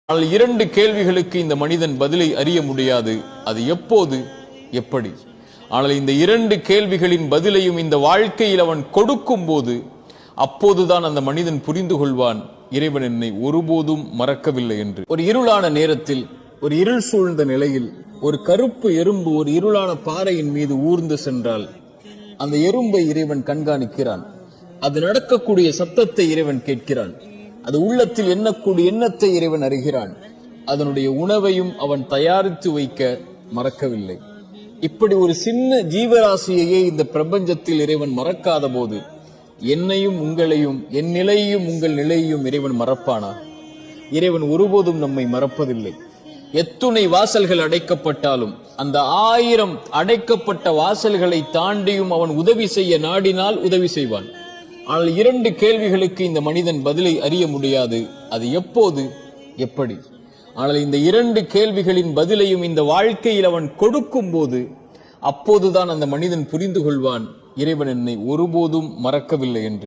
ஆனால் இரண்டு கேள்விகளுக்கு இந்த மனிதன் பதிலை அறிய முடியாது. அது எப்போது, எப்படி. ஆனால் இந்த இரண்டு கேள்விகளின் பதிலையும் இந்த வாழ்க்கையில் அவன் கொடுக்கும் போது அப்போதுதான் அந்த மனிதன் புரிந்து கொள்வான், இறைவன் என்னை ஒருபோதும் மறக்கவில்லை என்று. ஒரு இருளான நேரத்தில், ஒரு இருள் சூழ்ந்த நிலையில் ஒரு கருப்பு எறும்பு ஒரு இருளான பாறையின் மீது ஊர்ந்து சென்றால் அந்த எறும்பை இறைவன் கண்காணிக்கிறான். அது நடக்கக்கூடிய சத்தத்தை இறைவன் கேட்கிறான். அது உள்ளத்தில் எண்ணக்கூடிய எண்ணத்தை இறைவன் அறிகிறான். அதனுடைய உணவையும் அவன் தயாரித்து வைக்க மறக்கவில்லை. இப்படி ஒரு சின்ன ஜீவராசியையே இந்த பிரபஞ்சத்தில் இறைவன் மறக்காத போது என்னையும் உங்களையும், என் நிலையையும் உங்கள் நிலையையும் இறைவன் மறப்பானா? இறைவன் ஒருபோதும் நம்மை மறப்பதில்லை. எத்துணை வாசல்கள் அடைக்கப்பட்டாலும் அந்த 1000 அடைக்கப்பட்ட வாசல்களை தாண்டியும் அவன் உதவி செய்ய நாடினால் உதவி செய்வான். ஆனால் இரண்டு கேள்விகளுக்கு இந்த மனிதன் பதிலை அறிய முடியாது. அது எப்போது, எப்படி. ஆனால் இந்த இரண்டு கேள்விகளின் பதிலையும் இந்த வாழ்க்கையில் அவன் கொடுக்கும் போது அப்போதுதான் அந்த மனிதன் புரிந்து கொள்வான், இறைவன் என்னை ஒருபோதும் மறக்கவில்லை என்று.